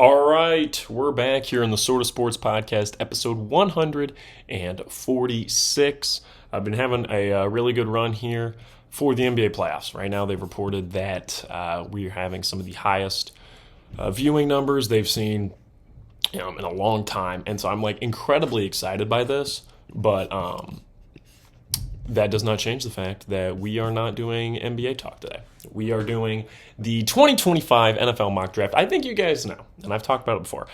All right, we're back here in the Sort of Sports Podcast, episode 146. I've been having a really good run here for the NBA playoffs. Right now, they've reported that we're having some of the highest viewing numbers they've seen in a long time, and so I'm like incredibly excited by this. But that does not change the fact that we are not doing NBA talk today. We are doing the 2025 NFL mock draft. I think you guys know, and I've talked about it before.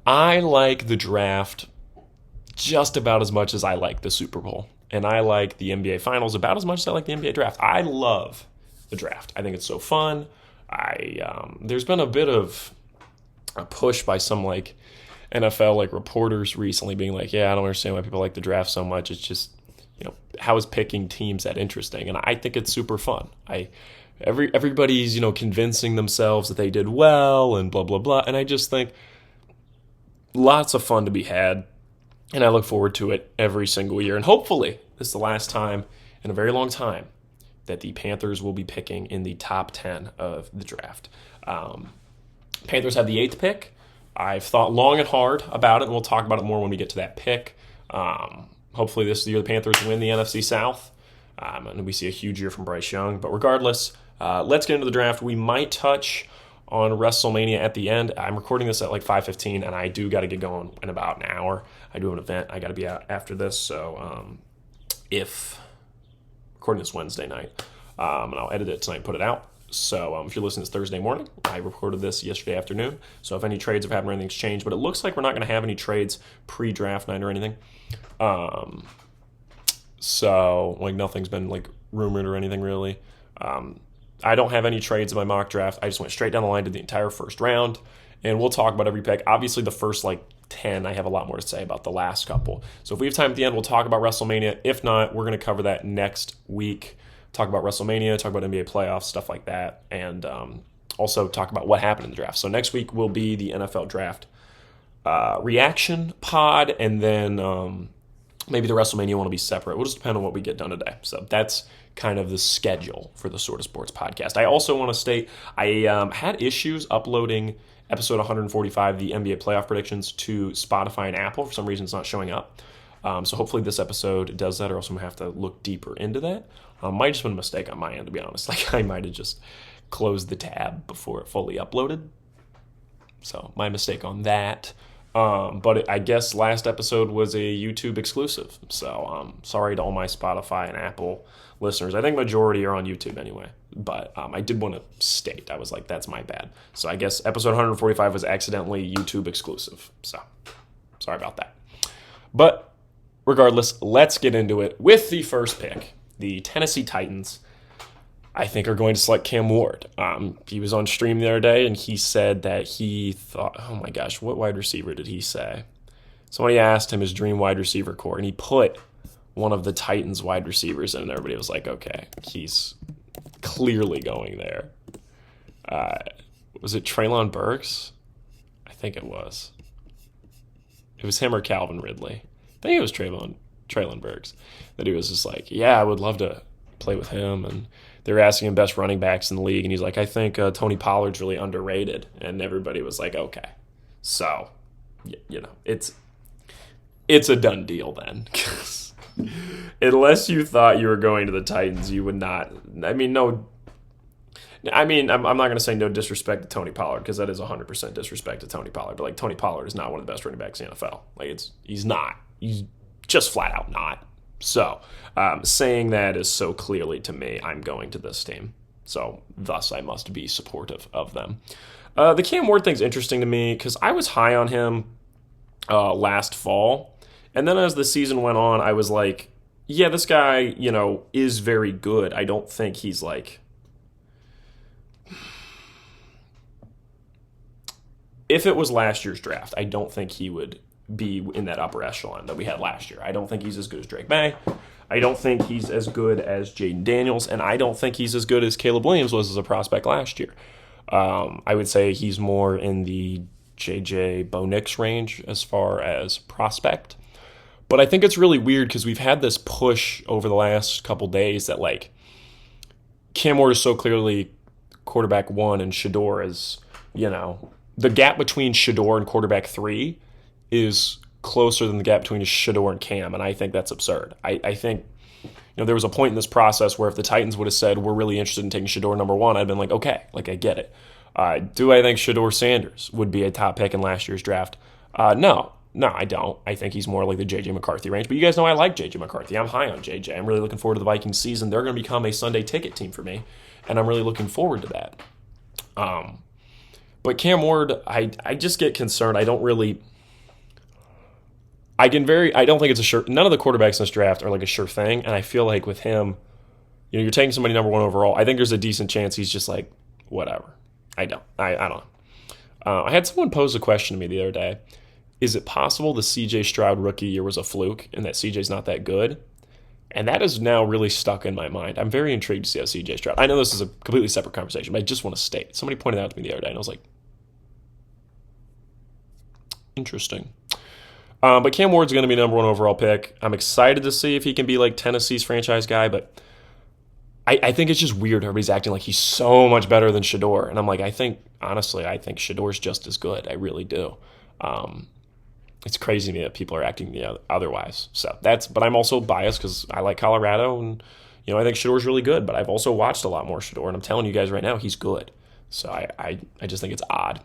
I like the draft just about as much as I like the Super Bowl. And I like the NBA Finals about as much as I like the NBA draft. I love the draft. I think it's so fun. There's been a bit of a push by some like NFL like reporters recently being like, yeah, I don't understand why people like the draft so much. It's just, how is picking teams that interesting? And I think it's super fun. Everybody's, convincing themselves that they did well and blah, blah, blah. And I just think lots of fun to be had. And I look forward to it every single year. And hopefully this is the last time in a very long time that the Panthers will be picking in the top 10 of the draft. Panthers have the 8th pick. I've thought long and hard about it, and we'll talk about it more when we get to that pick. Hopefully this year the Panthers win the NFC South, and we see a huge year from Bryce Young. But regardless, let's get into the draft. We might touch on WrestleMania at the end. I'm recording this at like 5:15, and I do got to get going in about an hour. I do have an event I got to be out after this, so if recording this Wednesday night, and I'll edit it tonight and put it out. So if you're listening this Thursday morning, I recorded this yesterday afternoon. So if any trades have happened or anything's changed, but it looks like we're not going to have any trades pre-draft night or anything. So like nothing's been like rumored or anything really. I don't have any trades in my mock draft. I just went straight down the line to the entire first round, and we'll talk about every pick. Obviously, the first 10, I have a lot more to say about the last couple. So if we have time at the end, we'll talk about WrestleMania. If not, we're going to cover that next week. Talk about WrestleMania, talk about NBA playoffs, stuff like that, and also talk about what happened in the draft. So next week will be the NFL draft reaction pod, and then maybe the WrestleMania one will be separate. We'll just depend on what we get done today. So that's kind of the schedule for the Sort of Sports podcast. I also want to state I had issues uploading episode 145, the NBA playoff predictions, to Spotify and Apple. For some reason, it's not showing up. So hopefully this episode does that, or else I'm going to have to look deeper into that. Might have just been a mistake on my end, to be honest. I might have just closed the tab before it fully uploaded. So my mistake on that. But I guess last episode was a YouTube exclusive. So sorry to all my Spotify and Apple listeners. I think majority are on YouTube anyway. But I did want to state, I was like, that's my bad. So I guess episode 145 was accidentally YouTube exclusive. So sorry about that. But regardless, let's get into it with the first pick. The Tennessee Titans, I think, are going to select Cam Ward. He was on stream the other day, and he said that he thought, oh my gosh, what wide receiver did he say? Somebody asked him his dream wide receiver core, and he put one of the Titans wide receivers in, and everybody was like, okay, he's clearly going there. Was it Treylon Burks? I think it was. It was him or Calvin Ridley. I think it was Treylon Burks. That he was just like, yeah, I would love to play with him. And they were asking him best running backs in the league, and he's like, I think Tony Pollard's really underrated. And everybody was like, okay. So, it's a done deal then. Unless you thought you were going to the Titans, you would not. I'm not going to say no disrespect to Tony Pollard, because that is 100% disrespect to Tony Pollard. But Tony Pollard is not one of the best running backs in the NFL. He's not. He's just flat out not. So saying that is so clearly to me, I'm going to this team. So thus I must be supportive of them. The Cam Ward thing's interesting to me because I was high on him last fall. And then as the season went on, I was like, yeah, this guy, is very good. I don't think he's if it was last year's draft, I don't think he would be in that upper echelon that we had last year. I don't think he's as good as Drake May. I don't think he's as good as Jaden Daniels, and I don't think he's as good as Caleb Williams was as a prospect last year. I would say he's more in the J.J. Bo Nix range as far as prospect. But I think it's really weird because we've had this push over the last couple days that Cam Ward is so clearly quarterback one and Shedeur is, the gap between Shedeur and quarterback 3 is closer than the gap between Shedeur and Cam, and I think that's absurd. I think there was a point in this process where if the Titans would have said, we're really interested in taking Shedeur number 1, I'd been like, okay, like I get it. Do I think Shedeur Sanders would be a top pick in last year's draft? No, I don't. I think he's more like the J.J. McCarthy range. But you guys know I like J.J. McCarthy. I'm high on J.J. I'm really looking forward to the Vikings season. They're going to become a Sunday ticket team for me, and I'm really looking forward to that. But Cam Ward, I just get concerned. I don't think it's a sure. None of the quarterbacks in this draft are like a sure thing, and I feel like with him, you're taking somebody number 1 overall. I think there's a decent chance he's just like whatever. I don't know. I had someone pose a question to me the other day. Is it possible the C.J. Stroud rookie year was a fluke and that C.J.'s not that good? And that is now really stuck in my mind. I'm very intrigued to see how C.J. Stroud. I know this is a completely separate conversation, but I just want to state. Somebody pointed out to me the other day, and I was like, interesting. But Cam Ward's going to be number 1 overall pick. I'm excited to see if he can be like Tennessee's franchise guy, but I think it's just weird. Everybody's acting like he's so much better than Shedeur. And I'm like, honestly, I think Shedeur's just as good. I really do. It's crazy to me that people are acting otherwise. But I'm also biased because I like Colorado, and I think Shedeur's really good. But I've also watched a lot more Shedeur, and I'm telling you guys right now, he's good. So I just think it's odd.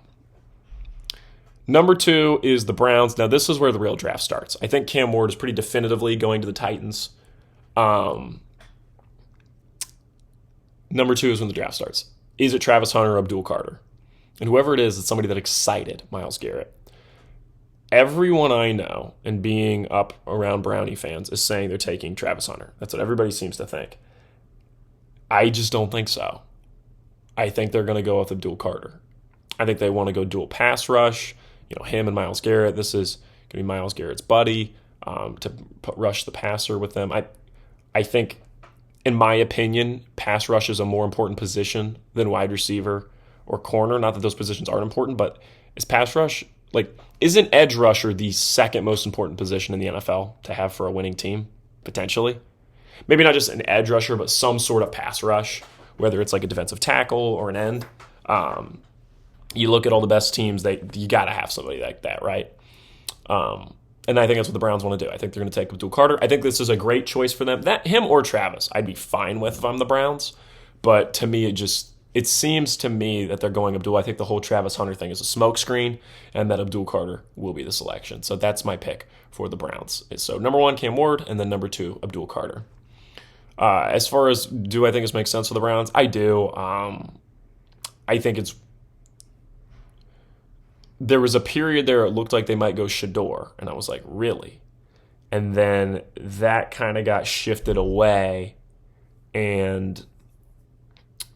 Number 2 is the Browns. Now, this is where the real draft starts. I think Cam Ward is pretty definitively going to the Titans. Number 2 is when the draft starts. Is it Travis Hunter or Abdul Carter? And whoever it is, it's somebody that excited Myles Garrett. Everyone I know, and being up around Brownie fans, is saying they're taking Travis Hunter. That's what everybody seems to think. I just don't think so. I think they're going to go with Abdul Carter. I think they want to go dual pass rush. Him and Myles Garrett. This is going to be Myles Garrett's buddy to rush the passer with them. I think, in my opinion, pass rush is a more important position than wide receiver or corner. Not that those positions aren't important, but is pass rush, isn't edge rusher the second most important position in the NFL to have for a winning team, potentially? Maybe not just an edge rusher, but some sort of pass rush, whether it's like a defensive tackle or an end. You look at all the best teams, you got to have somebody like that, right? And I think that's what the Browns want to do. I think they're going to take Abdul Carter. I think this is a great choice for them. Him or Travis, I'd be fine with if I'm the Browns. But to me, it seems to me that they're going Abdul. I think the whole Travis Hunter thing is a smokescreen, and that Abdul Carter will be the selection. So that's my pick for the Browns. So number 1, Cam Ward, and then number 2, Abdul Carter. As far as do I think this makes sense for the Browns? I do. I think there was a period there it looked like they might go Shedeur, and I was like, really? And then that kind of got shifted away, and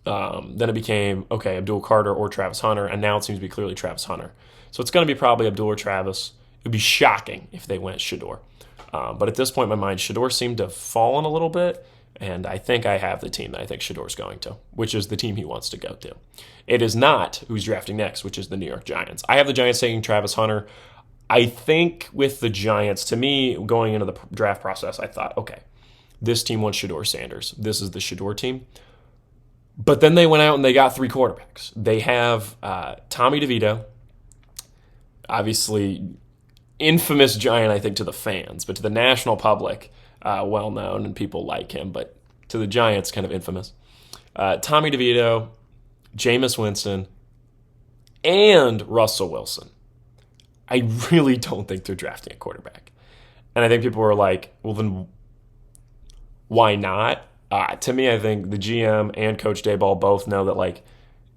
then it became, okay, Abdul Carter or Travis Hunter, and now it seems to be clearly Travis Hunter. So it's going to be probably Abdul or Travis. It would be shocking if they went Shedeur. But at this point in my mind, Shedeur seemed to have fallen a little bit, and I think I have the team that I think Shedeur's going to, which is the team he wants to go to. It is not who's drafting next, which is the New York Giants. I have the Giants taking Travis Hunter. I think with the Giants, to me, going into the draft process, I thought, okay, this team wants Shedeur Sanders. This is the Shedeur team. But then they went out and they got 3 quarterbacks. They have Tommy DeVito, obviously infamous Giant, I think, to the fans, but to the national public, well-known, and people like him, but to the Giants, kind of infamous. Tommy DeVito, Jameis Winston, and Russell Wilson. I really don't think they're drafting a quarterback. And I think people were like, well, then why not? To me, I think the GM and Coach Daboll both know that,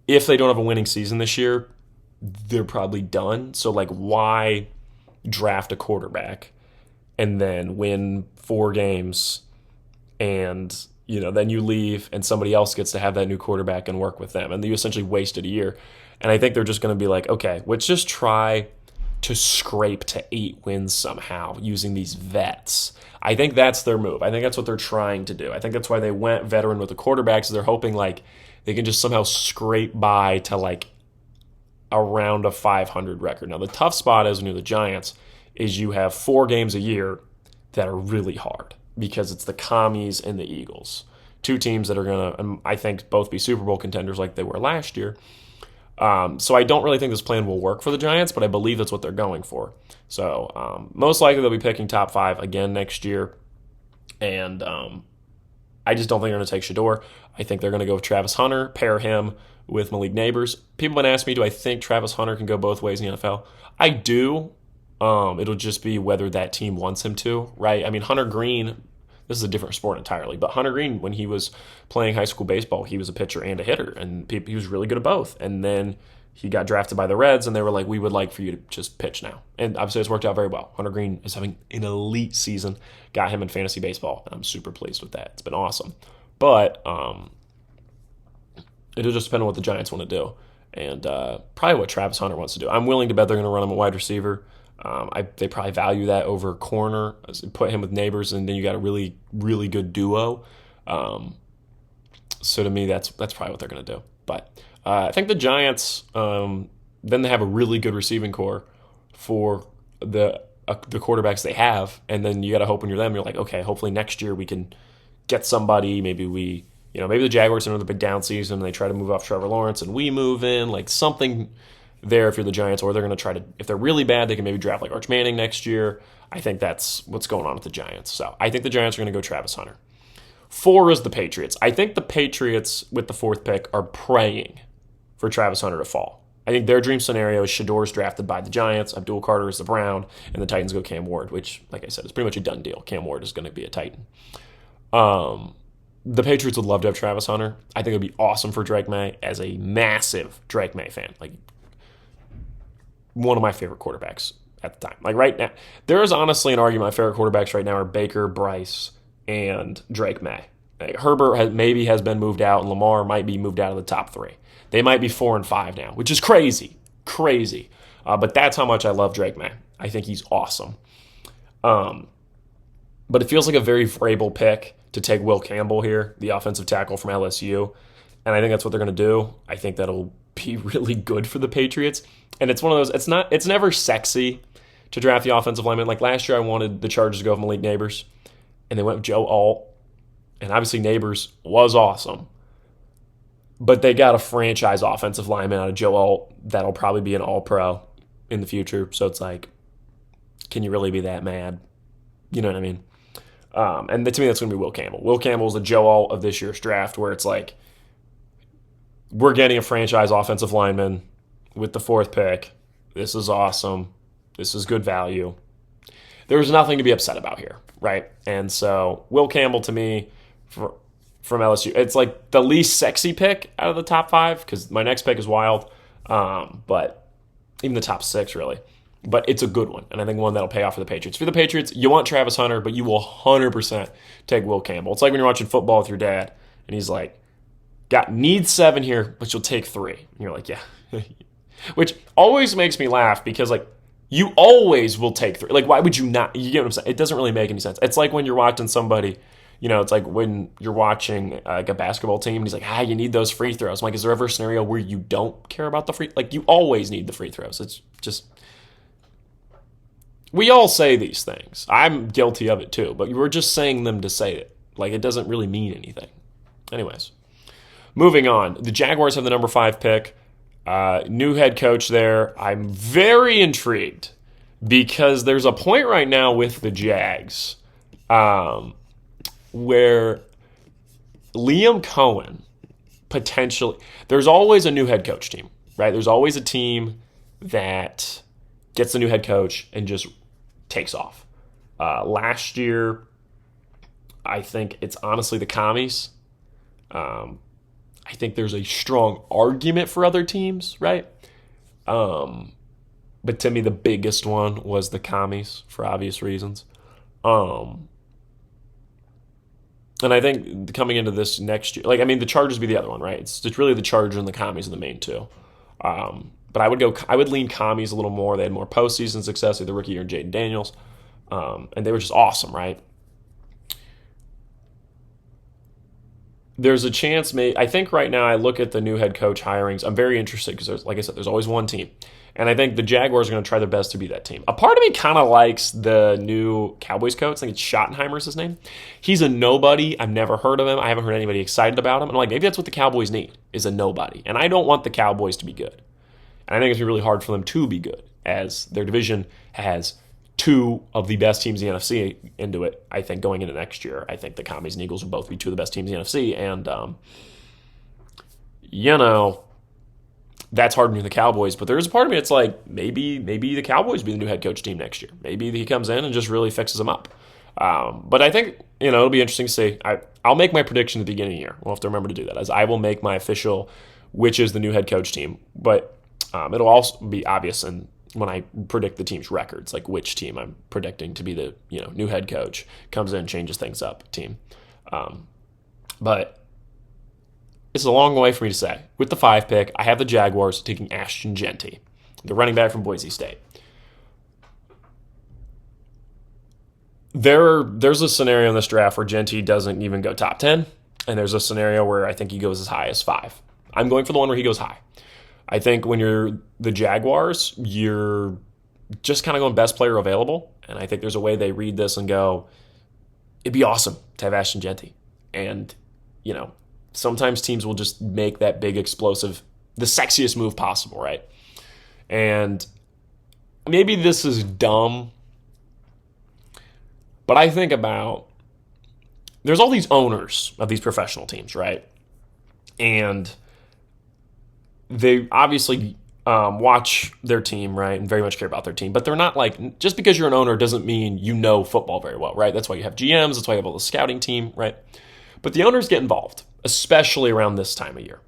if they don't have a winning season this year, they're probably done. So, why draft a quarterback and then win 4 games and, then you leave and somebody else gets to have that new quarterback and work with them. And you essentially wasted a year. And I think they're just going to be like, okay, let's just try to scrape to 8 wins somehow using these vets. I think that's their move. I think that's what they're trying to do. I think that's why they went veteran with the quarterbacks. They're hoping they can just somehow scrape by to around a 500 record. Now the tough spot as when you're the Giants is you have 4 games a year that are really hard because it's the Commies and the Eagles. 2 teams that are going to, I think, both be Super Bowl contenders like they were last year. So I don't really think this plan will work for the Giants, but I believe that's what they're going for. So most likely they'll be picking top 5 again next year. And I just don't think they're going to take Shedeur. I think they're going to go with Travis Hunter, pair him with Malik Neighbors. People have been asking me, do I think Travis Hunter can go both ways in the NFL? I do. It'll just be whether that team wants him to, right? I mean, Hunter Green, this is a different sport entirely, but Hunter Green, when he was playing high school baseball, he was a pitcher and a hitter, and he was really good at both. And then he got drafted by the Reds, and they were like, we would like for you to just pitch now. And obviously it's worked out very well. Hunter Green is having an elite season, got him in fantasy baseball, and I'm super pleased with that. It's been awesome. But it'll just depend on what the Giants want to do, and probably what Travis Hunter wants to do. I'm willing to bet they're going to run him a wide receiver. They probably value that over corner. Put him with Neighbors, and then you got a really, really good duo. So to me, that's probably what they're going to do. But I think the Giants, then they have a really good receiving core for the quarterbacks they have, and then you got to hope when you're them, you're like, okay, hopefully next year we can get somebody. Maybe the Jaguars enter the big down season and they try to move off Trevor Lawrence, and we move in like something there if you're the Giants, or they're going to try to, if they're really bad, they can maybe draft like Arch Manning next year. I think that's what's going on with the Giants. So I think the Giants are going to go Travis Hunter. 4 is the Patriots. I think the Patriots with the 4th pick are praying for Travis Hunter to fall. I think their dream scenario is Shedeur's drafted by the Giants, Abdul Carter is the Brown, and the Titans go Cam Ward, which, like I said, is pretty much a done deal. Cam Ward is going to be a Titan. The Patriots would love to have Travis Hunter. I think it would be awesome for Drake May as a massive Drake May fan. Like, one of my favorite quarterbacks at the time. Like right now, there is honestly an argument my favorite quarterbacks right now are Baker, Bryce, and Drake May. Like Herbert has been moved out, and Lamar might be moved out of the top 3. They might be 4 and 5 now, which is crazy. But that's how much I love Drake May. I think he's awesome. But it feels like a very Vrabel pick to take Will Campbell here, the offensive tackle from LSU. And I think that's what they're going to do. I think that'll be really good for the Patriots. And it's one of those, it's never sexy to draft the offensive lineman. Like last year I wanted the Chargers to go with Malik Neighbors, and they went with Joe Alt. And obviously Neighbors was awesome. But they got a franchise offensive lineman out of Joe Alt that'll probably be an all-pro in the future. So it's like, can you really be that mad? You know what I mean? And to me, that's going to be Will Campbell. Will Campbell's the Joe Alt of this year's draft, where it's like, we're getting a franchise offensive lineman with the 4th pick. This is awesome. This is good value. There's nothing to be upset about here, right? And so Will Campbell, to me, from LSU, it's like the least sexy pick out of the top 5, because my next pick is wild, but even the top 6, really. But it's a good one, and I think one that'll pay off for the Patriots. For the Patriots, you want Travis Hunter, but you will 100% take Will Campbell. It's like when you're watching football with your dad, and he's like, needs 7 here, but you'll take 3. And you're like, yeah. Which always makes me laugh, because like, you always will take 3. Like, why would you not? You get what I'm saying? It doesn't really make any sense. It's like when you're watching somebody, it's like when you're watching like a basketball team, and he's like, you need those free throws. I'm like, is there ever a scenario where you don't care about the free? Like, you always need the free throws. It's just, we all say these things. I'm guilty of it too, but we're just saying them to say it. Like, it doesn't really mean anything. Anyways, moving on. The Jaguars have the number 5 pick. New head coach there. I'm very intrigued because there's a point right now with the Jags where Liam Cohen potentially, there's always a new head coach team, right? There's always a team that gets the new head coach and just takes off. Last year, I think it's honestly the Commies. I think there's a strong argument for other teams, right? But to me, the biggest one was the Commies for obvious reasons. And I think coming into this next year, the Chargers would be the other one, right? It's really the Chargers and the Commies are the main two. But I would lean Commies a little more. They had more postseason success. They had the rookie year in Jaden Daniels. And they were just awesome, right? There's a chance, I think right now I look at the new head coach hirings. I'm very interested because, like I said, there's always one team. And I think the Jaguars are going to try their best to be that team. A part of me kind of likes the new Cowboys coach. I think it's Schottenheimer is his name. He's a nobody. I've never heard of him. I haven't heard anybody excited about him. And I'm like, maybe that's what the Cowboys need, is a nobody. And I don't want the Cowboys to be good. And I think it's really hard for them to be good, as their division has two of the best teams in the NFC into it, I think, going into next year. I think the Commies and Eagles will both be two of the best teams in the NFC. And, that's harder than the Cowboys. But there's a part of me that's like, maybe the Cowboys be the new head coach team next year. Maybe he comes in and just really fixes them up. But I think, it'll be interesting to see. I'll make my prediction at the beginning of the year. We'll have to remember to do that, as I will make my official, which is the new head coach team. But it'll also be obvious when I predict the team's records, like which team I'm predicting to be the new head coach comes in, changes things up team. But it's a long way for me to say. With the 5 pick, I have the Jaguars taking Ashton Jeanty, the running back from Boise State. There's a scenario in this draft where Jeanty doesn't even go top 10, and there's a scenario where I think he goes as high as 5. I'm going for the one where he goes high. I think when you're the Jaguars, you're just kind of going best player available, and I think there's a way they read this and go, it'd be awesome to have Ashton Jeanty. And, sometimes teams will just make that big explosive, the sexiest move possible, right? And maybe this is dumb, but I think about, there's all these owners of these professional teams, right? And they obviously watch their team, right, and very much care about their team. But they're not like, just because you're an owner doesn't mean you know football very well, right? That's why you have GMs. That's why you have all the scouting team, right? But the owners get involved, especially around this time of year.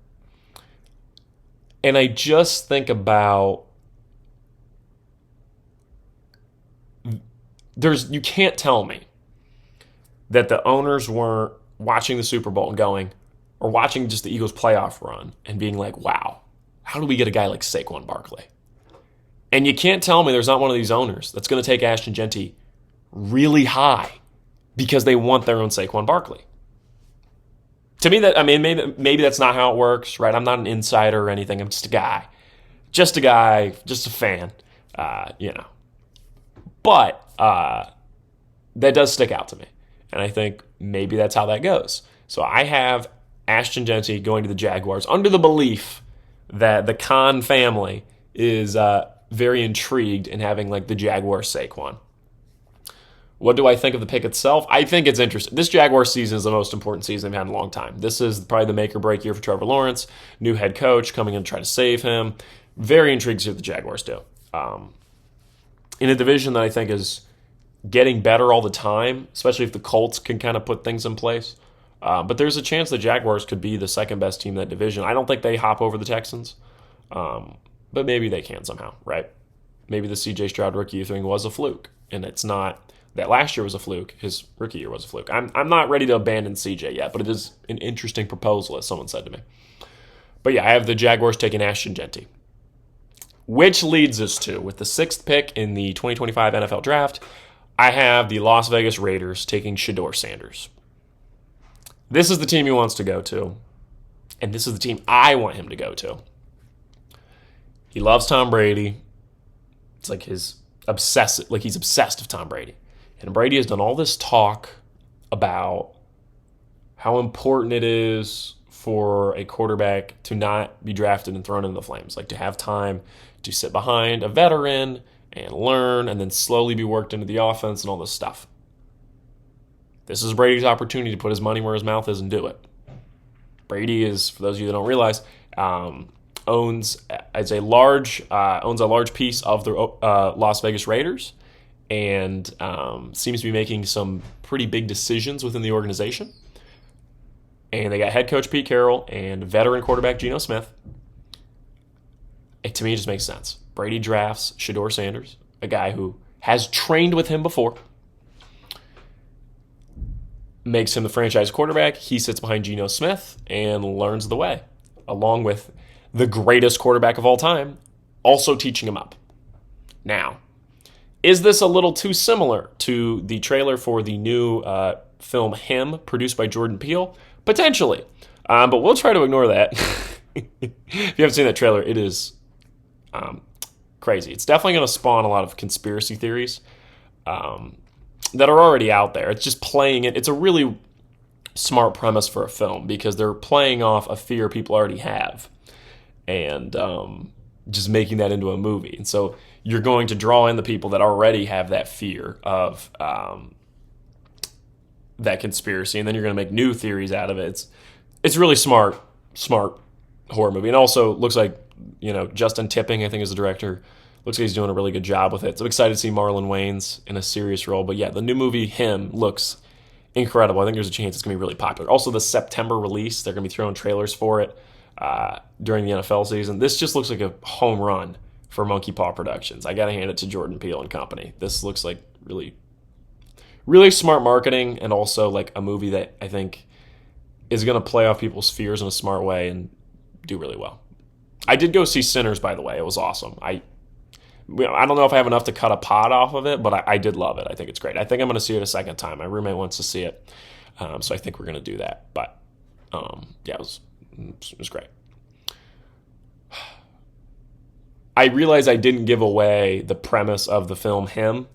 And I just think about, you can't tell me that the owners weren't watching the Super Bowl and going, or watching just the Eagles playoff run and being like, wow, how do we get a guy like Saquon Barkley? And you can't tell me there's not one of these owners that's going to take Ashton Jeanty really high because they want their own Saquon Barkley. To me, maybe that's not how it works, right? I'm not an insider or anything. I'm just a guy, just a fan, But that does stick out to me, and I think maybe that's how that goes. So I have Ashton Jeanty going to the Jaguars under the belief that the Khan family is very intrigued in having like the Jaguars Saquon. What do I think of the pick itself? I think it's interesting. This Jaguars season is the most important season they've had in a long time. This is probably the make or break year for Trevor Lawrence, new head coach coming in to try to save him. Very intrigued to see what the Jaguars do. In a division that I think is getting better all the time, especially if the Colts can kind of put things in place. But there's a chance the Jaguars could be the second best team in that division. I don't think they hop over the Texans, but maybe they can somehow, right? Maybe the C.J. Stroud rookie thing was a fluke, and it's not that last year was a fluke. His rookie year was a fluke. I'm not ready to abandon C.J. yet, but it is an interesting proposal, as someone said to me. But yeah, I have the Jaguars taking Ashton Jeanty, which leads us to, with the 6th pick in the 2025 NFL Draft, I have the Las Vegas Raiders taking Shedeur Sanders. This is the team he wants to go to, and this is the team I want him to go to. He loves Tom Brady. It's like he's obsessed with Tom Brady. And Brady has done all this talk about how important it is for a quarterback to not be drafted and thrown into the flames, like to have time to sit behind a veteran and learn and then slowly be worked into the offense and all this stuff. This is Brady's opportunity to put his money where his mouth is and do it. Brady is, for those of you that don't realize, owns a large piece of the Las Vegas Raiders, and seems to be making some pretty big decisions within the organization. And they got head coach Pete Carroll and veteran quarterback Geno Smith. To me, it just makes sense. Brady drafts Shedeur Sanders, a guy who has trained with him before, makes him the franchise quarterback. He sits behind Geno Smith and learns the way, along with the greatest quarterback of all time, also teaching him up. Now, is this a little too similar to the trailer for the new film Him, produced by Jordan Peele? Potentially. But we'll try to ignore that. If you haven't seen that trailer, it is crazy. It's definitely going to spawn a lot of conspiracy theories that are already out there. It's just playing it. It's a really smart premise for a film because they're playing off a fear people already have. And just making that into a movie. And so you're going to draw in the people that already have that fear of that conspiracy, and then you're going to make new theories out of it. It's really smart horror movie. And also looks like, Justin Tipping, I think, is the director. Looks like he's doing a really good job with it. So I'm excited to see Marlon Wayans in a serious role. But yeah, the new movie, Him, looks incredible. I think there's a chance it's going to be really popular. Also, the September release, they're going to be throwing trailers for it during the NFL season. This just looks like a home run for Monkey Paw Productions. I got to hand it to Jordan Peele and company. This looks like really, really smart marketing, and also like a movie that I think is going to play off people's fears in a smart way and do really well. I did go see Sinners, by the way. It was awesome. I don't know if I have enough to cut a pod off of it, but I did love it. I think it's great. I think I'm going to see it a second time. My roommate wants to see it, so I think we're going to do that. But yeah, it was great. I realize I didn't give away the premise of the film Him.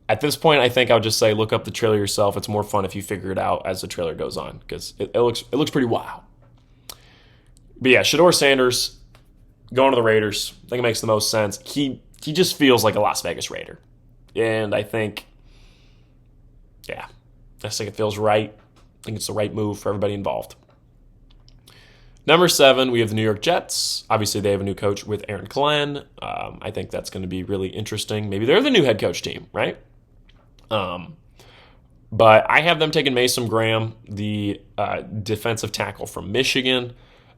At this point, I think I'll just say look up the trailer yourself. It's more fun if you figure it out as the trailer goes on, because it looks pretty wild. But yeah, Shedeur Sanders going to the Raiders. I think it makes the most sense. He just feels like a Las Vegas Raider. And I think, yeah, I just think it feels right. I think it's the right move for everybody involved. Number 7, we have the New York Jets. Obviously, they have a new coach with Aaron Glenn. I think that's going to be really interesting. Maybe they're the new head coach team, right? But I have them taking Mason Graham, the defensive tackle from Michigan.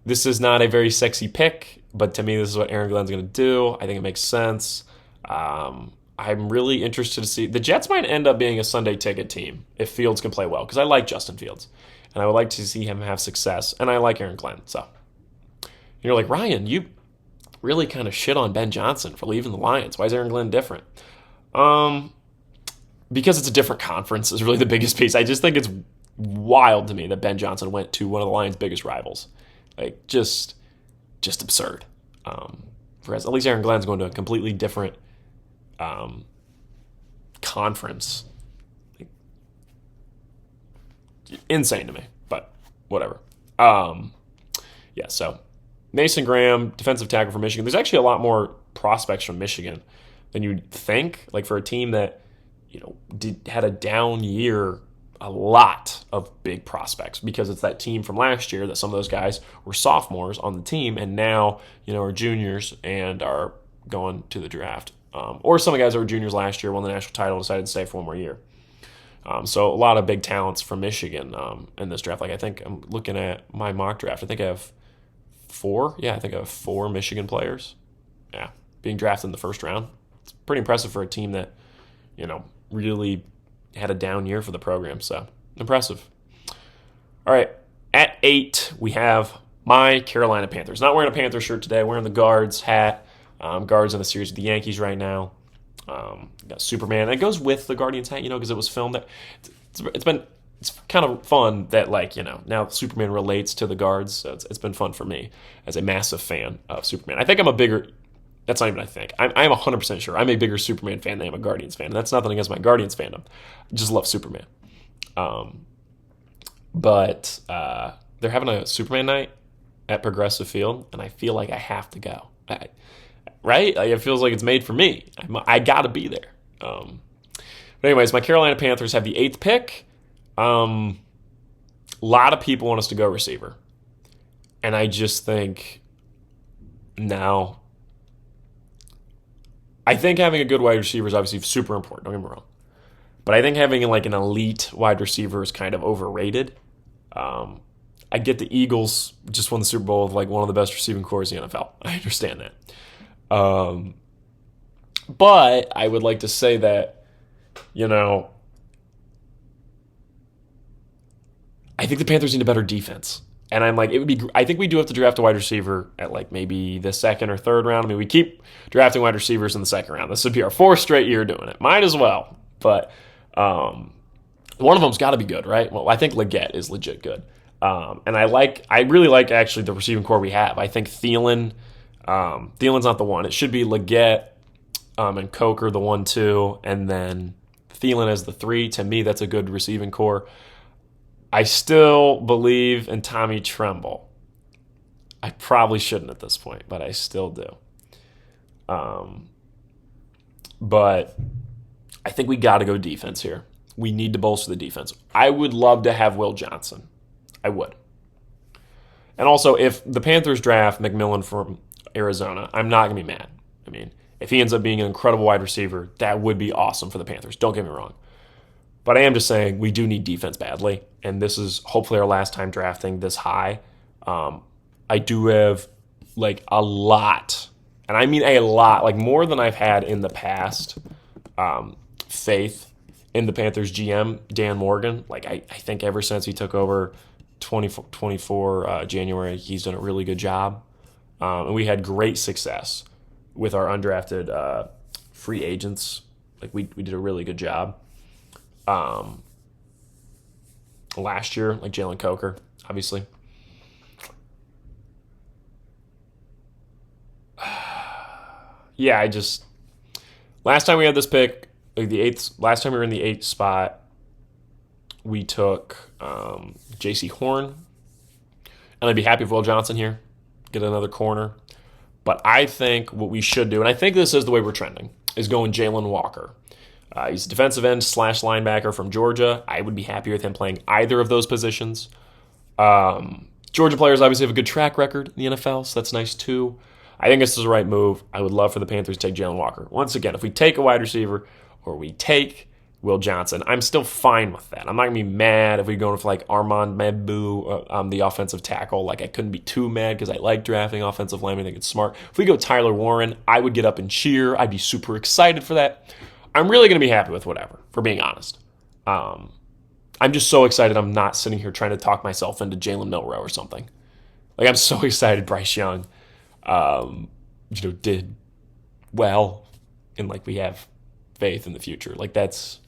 This is not a very sexy pick, but to me, this is what Aaron Glenn's going to do. I think it makes sense. I'm really interested to see. The Jets might end up being a Sunday ticket team if Fields can play well, because I like Justin Fields, and I would like to see him have success, and I like Aaron Glenn. So you're like, Ryan, you really kind of shit on Ben Johnson for leaving the Lions. Why is Aaron Glenn different? Because it's a different conference is really the biggest piece. I just think it's wild to me that Ben Johnson went to one of the Lions' biggest rivals. Like, just absurd. Whereas at least Aaron Glenn's going to a completely different conference. Like, insane to me, but whatever. Yeah, so Mason Graham, defensive tackle from Michigan. There's actually a lot more prospects from Michigan than you'd think. Like, for a team that, had a down year, a lot of big prospects, because it's that team from last year that some of those guys were sophomores on the team and now, are juniors and are going to the draft. Or some of the guys that were juniors last year, won the national title, decided to stay for one more year. So a lot of big talents from Michigan in this draft. Like, I think I'm looking at my mock draft. I think I have 4. Yeah, I think I have 4 Michigan players. Yeah, being drafted in the first round. It's pretty impressive for a team that, really had a down year for the program. So impressive. All right, at 8 we have my Carolina Panthers. Not wearing a Panther shirt today. Wearing the Guards hat. Guards in the series with the Yankees right now. Got Superman. And it goes with the Guardians hat, because it was filmed there. It's kind of fun that, now Superman relates to the Guards. So it's been fun for me as a massive fan of Superman. I think I'm a bigger. That's not even I think. I'm 100% sure I'm a bigger Superman fan than I'm a Guardians fan. And that's nothing against my Guardians fandom. I just love Superman. But they're having a Superman night at Progressive Field, and I feel like I have to go. Right? Like, it feels like it's made for me. I got to be there. But anyways, my Carolina Panthers have the 8th pick. A lot of people want us to go receiver. And I just think now, I think having a good wide receiver is obviously super important. Don't get me wrong. But I think having an elite wide receiver is kind of overrated. I get the Eagles just won the Super Bowl with one of the best receiving corps in the NFL. I understand that. But I would like to say that, I think the Panthers need a better defense. And I'm like, I think we do have to draft a wide receiver at maybe the 2nd or 3rd round. I mean, we keep drafting wide receivers in the 2nd round. This would be our 4th straight year doing it. Might as well. But one of them's got to be good, right? Well, I think Leggett is legit good. And I really like actually the receiving core we have. I think Thielen, Thielen's not the one. It should be Leggett and Coker the 1-2, and then Thielen as the 3. To me, that's a good receiving core. I still believe in Tommy Tremble. I probably shouldn't at this point, but I still do. But I think we got to go defense here. We need to bolster the defense. I would love to have Will Johnson. I would. And also, if the Panthers draft McMillan from Arizona, I'm not going to be mad. I mean, if he ends up being an incredible wide receiver, that would be awesome for the Panthers. Don't get me wrong. But I am just saying we do need defense badly, and this is hopefully our last time drafting this high. I do have like a lot, and I mean a lot, like more than I've had in the past, faith in the Panthers GM, Dan Morgan. Like I think ever since he took over 24 January, he's done a really good job. And we had great success with our undrafted free agents. Like we did a really good job. Last year, like Jalen Coker, obviously. Yeah, last time we had this pick, like last time we were in the 8th spot, we took J.C. Horn, and I'd be happy with Will Johnson here, get another corner. But I think what we should do, and I think this is the way we're trending, is going Jalen Walker. He's a defensive end / linebacker from Georgia. I would be happy with him playing either of those positions. Georgia players obviously have a good track record in the NFL, so that's nice too. I think this is the right move. I would love for the Panthers to take Jalen Walker. Once again, if we take a wide receiver or we take Will Johnson, I'm still fine with that. I'm not going to be mad if we go with like Armand Mabou, the offensive tackle. Like I couldn't be too mad because I like drafting offensive linemen. I think it's smart. If we go Tyler Warren, I would get up and cheer. I'd be super excited for that. I'm really going to be happy with whatever, for being honest. I'm just so excited I'm not sitting here trying to talk myself into Jalen Milroe or something. Like I'm so excited Bryce Young did well, and like we have faith in the future. Like it's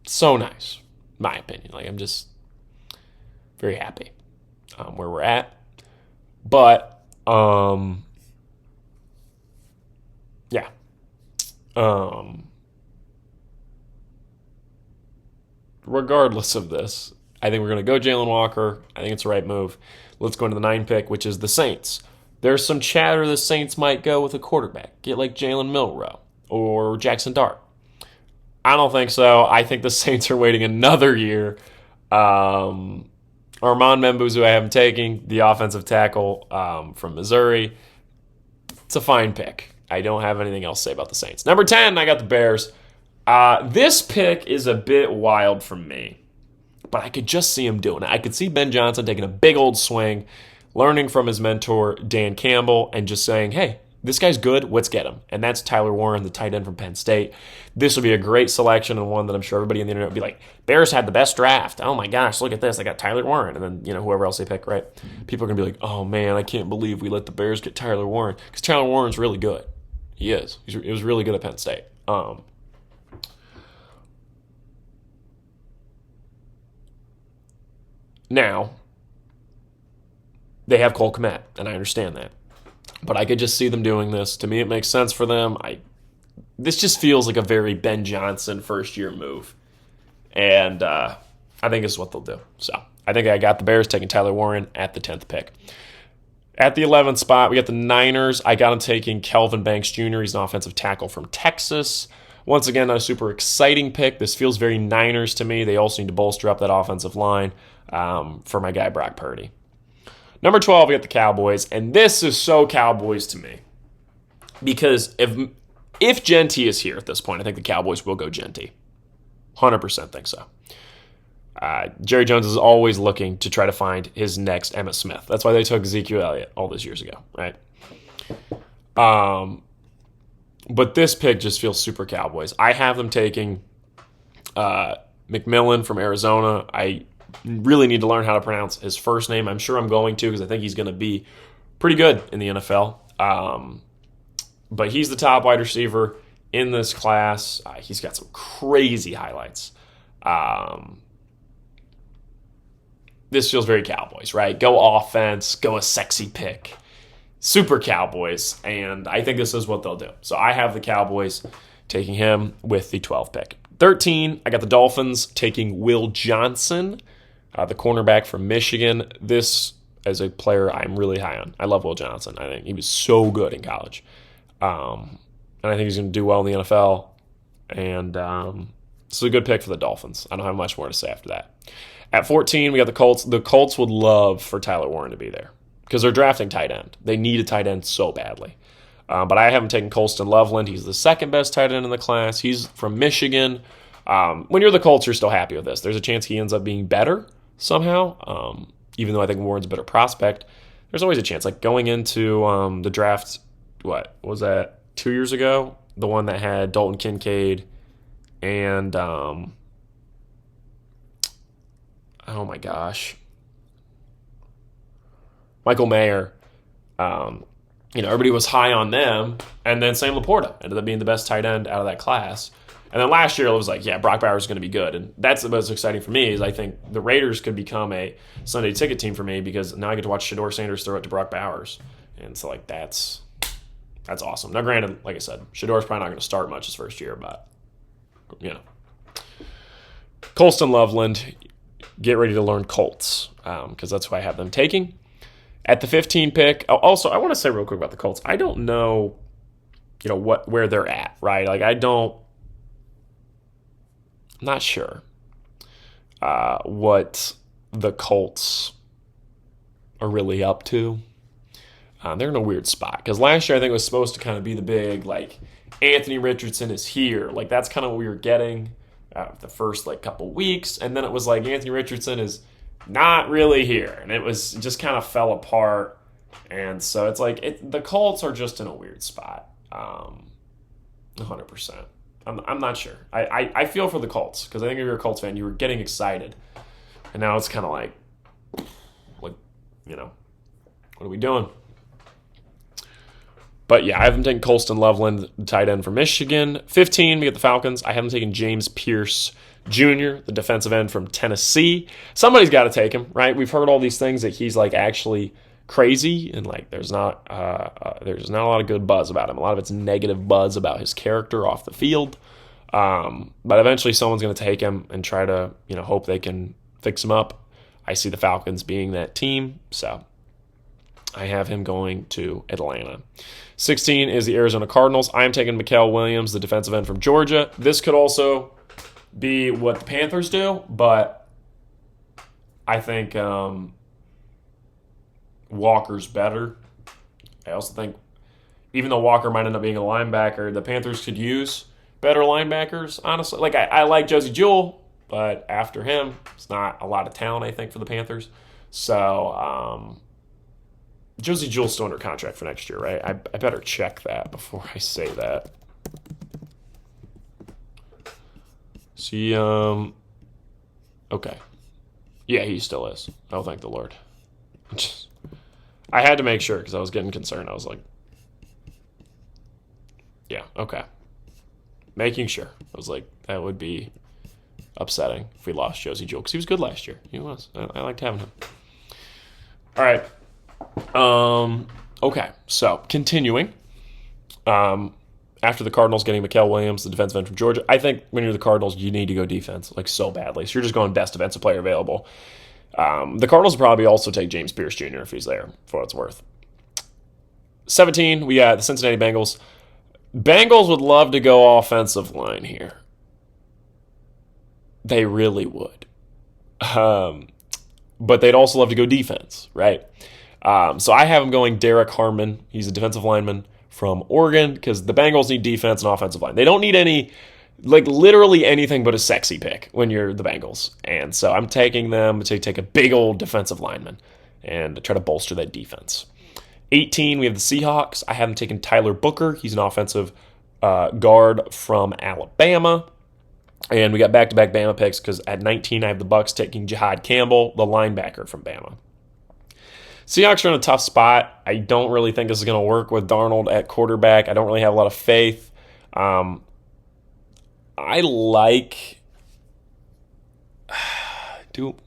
so nice, in my opinion. Like I'm just very happy where we're at. But yeah. Regardless of this, I think we're going to go Jalen Walker. I think it's the right move. Let's go into the 9 pick, which is the Saints. There's some chatter the Saints might go with a quarterback. Get like Jalen Milroe or Jackson Dart. I don't think so. I think the Saints are waiting another year. Armand Membou's who I have him taking, the offensive tackle from Missouri. It's a fine pick. I don't have anything else to say about the Saints. Number 10, I got the Bears. This pick is a bit wild for me, but I could just see him doing it. I could see Ben Johnson taking a big old swing, learning from his mentor, Dan Campbell, and just saying, hey, this guy's good, let's get him. And that's Tyler Warren, the tight end from Penn State. This will be a great selection and one that I'm sure everybody on the internet will be like, Bears had the best draft. Oh my gosh, look at this. I got Tyler Warren. And then, whoever else they pick, right? People are going to be like, oh man, I can't believe we let the Bears get Tyler Warren. Because Tyler Warren's really good. He is. He was really good at Penn State. Now, they have Cole Kmet, and I understand that. But I could just see them doing this. To me, it makes sense for them. This just feels like a very Ben Johnson first-year move. And I think this is what they'll do. So I think I got the Bears taking Tyler Warren at the 10th pick. At the 11th spot, we got the Niners. I got him taking Kelvin Banks Jr. He's an offensive tackle from Texas. Once again, not a super exciting pick. This feels very Niners to me. They also need to bolster up that offensive line for my guy Brock Purdy. Number 12, we got the Cowboys, and this is so Cowboys to me. Because if Genty is here at this point, I think the Cowboys will go Genty. 100% think so. Jerry Jones is always looking to try to find his next Emmitt Smith. That's why they took Ezekiel Elliott all those years ago, right? But this pick just feels super Cowboys. I have them taking McMillan from Arizona. I really need to learn how to pronounce his first name. I'm sure I'm going to because I think he's going to be pretty good in the NFL. But he's the top wide receiver in this class. He's got some crazy highlights. This feels very Cowboys, right? Go offense, go a sexy pick. Super Cowboys, and I think this is what they'll do. So I have the Cowboys taking him with the 12th pick. 13, I got the Dolphins taking Will Johnson, the cornerback from Michigan. This as a player I'm really high on. I love Will Johnson. I think he was so good in college. And I think he's going to do well in the NFL. And this is a good pick for the Dolphins. I don't have much more to say after that. At 14, we got the Colts. The Colts would love for Tyler Warren to be there because they're drafting tight end. They need a tight end so badly. But I haven't taken Colston Loveland. He's the second best tight end in the class. He's from Michigan. When you're the Colts, you're still happy with this. There's a chance he ends up being better somehow, even though I think Warren's a better prospect. There's always a chance. Like going into the draft, what was that, 2 years ago? The one that had Dalton Kincaid and, oh my gosh, Michael Mayer. Everybody was high on them, and then Sam Laporta ended up being the best tight end out of that class. And then last year it was like, yeah, Brock Bowers is going to be good, and that's the most exciting for me. Is I think the Raiders could become a Sunday ticket team for me because now I get to watch Shedeur Sanders throw it to Brock Bowers, and so like that's awesome. Now, granted, like I said, Shedeur's probably not going to start much his first year, but Colston Loveland, get ready to learn Colts because that's who I have them taking. At the 15 pick, also, I want to say real quick about the Colts. I don't know, where they're at, right? Like, I'm not sure what the Colts are really up to. They're in a weird spot because last year I think it was supposed to kind of be the big, like, Anthony Richardson is here. Like, that's kind of what we were getting the first, couple weeks. And then it was like Anthony Richardson is not really here, and it just kind of fell apart. And so it's like the Colts are just in a weird spot. 100%. I'm not sure. I feel for the Colts because I think if you're a Colts fan, you were getting excited, and now it's kind of like, what are we doing? But yeah, I haven't taken Colston Loveland, the tight end from Michigan. 15, we get the Falcons. I haven't taken James Pierce Jr., the defensive end from Tennessee. Somebody's got to take him, right? We've heard all these things that he's actually crazy, and there's not a lot of good buzz about him. A lot of it's negative buzz about his character off the field. But eventually, someone's going to take him and try to hope they can fix him up. I see the Falcons being that team, so I have him going to Atlanta. 16 is the Arizona Cardinals. I'm taking Mikael Williams, the defensive end from Georgia. This could also be what the Panthers do, but I think Walker's better. I also think even though Walker might end up being a linebacker, the Panthers could use better linebackers, honestly. I like Josie Jewell, but after him, it's not a lot of talent, I think, for the Panthers. So, Josie Jewell's still under contract for next year, right? I better check that before I say that. See, okay. Yeah, he still is. Oh, thank the Lord. I had to make sure because I was getting concerned. I was like, yeah, okay. Making sure. I was like, that would be upsetting if we lost Josie Jewell because he was good last year. He was. I liked having him. All right. Okay, so continuing. After the Cardinals getting Mikael Williams, the defensive end from Georgia, I think when you're the Cardinals, you need to go defense, so badly. So you're just going best defensive player available. The Cardinals will probably also take James Pierce Jr. if he's there, for what it's worth. 17, we got the Cincinnati Bengals. Bengals would love to go offensive line here. They really would. But they'd also love to go defense, right? So I have him going Derek Harmon. He's a defensive lineman from Oregon because the Bengals need defense and offensive line. They don't need any, literally anything but a sexy pick when you're the Bengals. And so I'm taking them to take a big old defensive lineman and try to bolster that defense. 18, we have the Seahawks. I have them taking Tyler Booker. He's an offensive guard from Alabama. And we got back-to-back Bama picks because at 19, I have the Bucs taking Jihad Campbell, the linebacker from Bama. Seahawks are in a tough spot. I don't really think this is going to work with Darnold at quarterback. I don't really have a lot of faith. I like... Do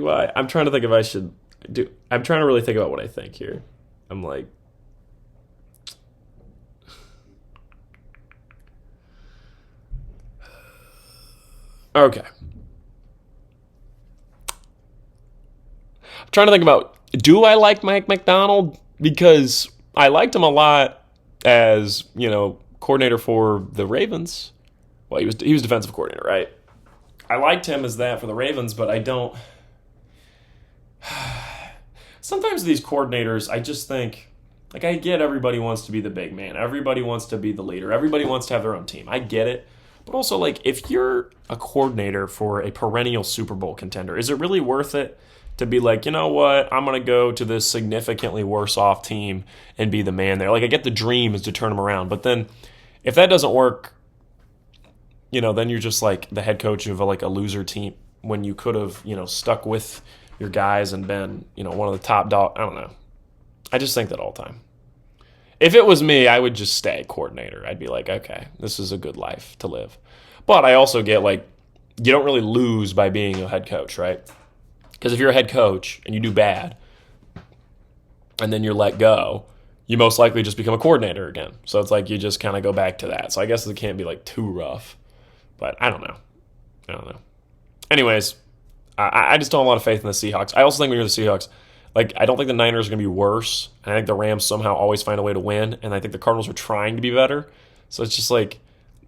I? I'm trying to think if I should do. I'm trying to really think about what I think here. I'm like, Okay. I'm trying to think about, do I like Mike Macdonald? Because I liked him a lot as, coordinator for the Ravens. Well, he was defensive coordinator, right? I liked him as that for the Ravens, but I don't. Sometimes these coordinators, I just think, like, I get everybody wants to be the big man. Everybody wants to be the leader. Everybody wants to have their own team. I get it. But also, like, if you're a coordinator for a perennial Super Bowl contender, is it really worth it to be like, you know what, I'm going to go to this significantly worse off team and be the man there? Like, I get the dream is to turn them around. But then if that doesn't work, then you're just like the head coach of a loser team when you could have, stuck with your guys and been, one of the top dog. I don't know. I just think that all the time. If it was me, I would just stay coordinator. I'd be like, okay, this is a good life to live. But I also get like, you don't really lose by being a head coach, right? Because if you're a head coach and you do bad and then you're let go, you most likely just become a coordinator again. So it's like you just kind of go back to that. So I guess it can't be like too rough. But I don't know. Anyways, I just don't have a lot of faith in the Seahawks. I also think when you're the Seahawks, like, I don't think the Niners are going to be worse. And I think the Rams somehow always find a way to win. And I think the Cardinals are trying to be better. So it's just like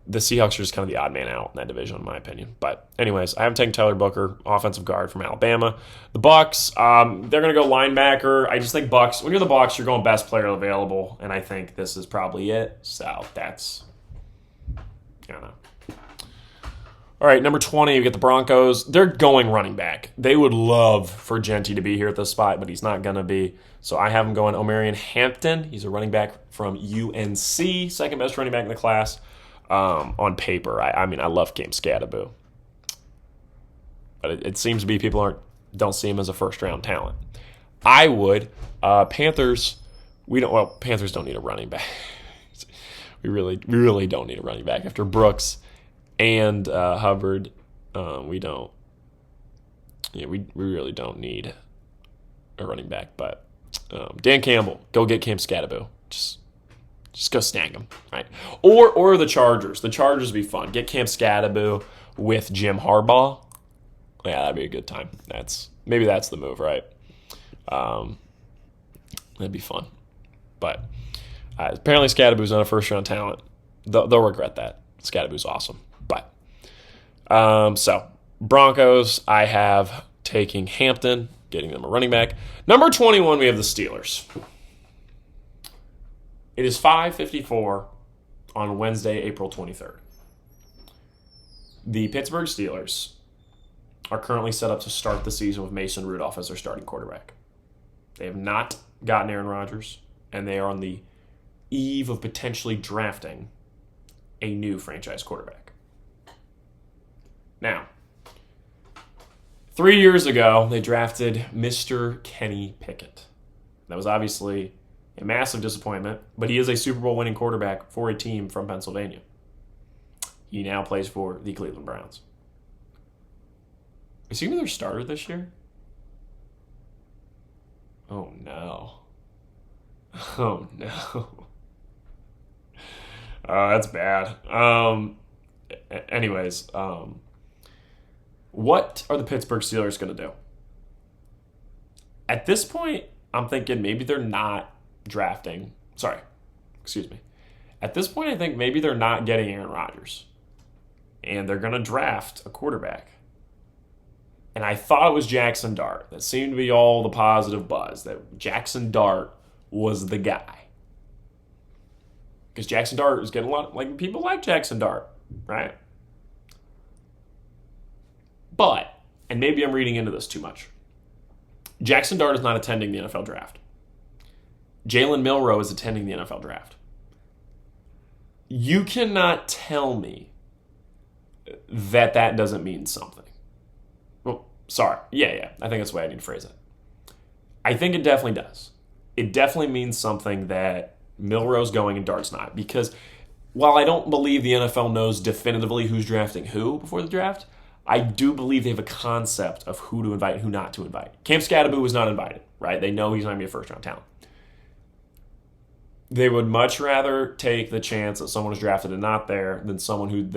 the Seahawks are just kind of the odd man out in that division, in my opinion. But anyways, I haven't taken Tyler Booker, offensive guard from Alabama. The Bucs, they're going to go linebacker. I just think Bucs, when you're the Bucs, you're going best player available. And I think this is probably it. So that's, I don't know. All right, number 20, we get the Broncos. They're going running back. They would love for Genty to be here at this spot, but he's not going to be. So I have him going Omarion Hampton. He's a running back from UNC, second best running back in the class on paper. I mean, I love Cam Scatterbo. But it seems to be people don't see him as a first-round talent. I would. Panthers, Panthers don't need a running back. we really don't need a running back. After Brooks and Hubbard, we don't. Yeah, we really don't need a running back. But Dan Campbell, go get Cam Scatterbo. Just go snag him, right? Or the Chargers. The Chargers would be fun. Get Cam Scatterbo with Jim Harbaugh. Yeah, that'd be a good time. Maybe that's the move, right? That'd be fun. But apparently Scatterbo's not a first-round talent. They'll regret that. Scatterbo's awesome. But so Broncos, I have taking Hampton, getting them a running back. Number 21, we have the Steelers. It is 5:54 on Wednesday, April 23rd. The Pittsburgh Steelers are currently set up to start the season with Mason Rudolph as their starting quarterback. They have not gotten Aaron Rodgers, and they are on the eve of potentially drafting a new franchise quarterback. Now, 3 years ago, they drafted Mr. Kenny Pickett. That was obviously a massive disappointment, but he is a Super Bowl winning quarterback for a team from Pennsylvania. He now plays for the Cleveland Browns. Is he going to be their starter this year? Oh, no. Oh, no. That's bad. Anyways, what are the Pittsburgh Steelers going to do? At this point, I'm thinking maybe they're not drafting. Sorry, excuse me. At this point, I think maybe they're not getting Aaron Rodgers. And they're going to draft a quarterback. And I thought it was Jackson Dart. That seemed to be all the positive buzz, that Jackson Dart was the guy. Because Jackson Dart is getting a lot, like, people like Jackson Dart, right? But, and maybe I'm reading into this too much, Jackson Dart is not attending the NFL draft. Jalen Milroe is attending the NFL draft. You cannot tell me that doesn't mean something. Well, sorry. Yeah. I think that's the way I need to phrase it. I think it definitely does. It definitely means something that Milroe's going and Dart's not. Because while I don't believe the NFL knows definitively who's drafting who before the draft, I do believe they have a concept of who to invite and who not to invite. Cam Scatterbo was not invited, right? They know he's not going to be a first-round talent. They would much rather take the chance that someone is drafted and not there than someone who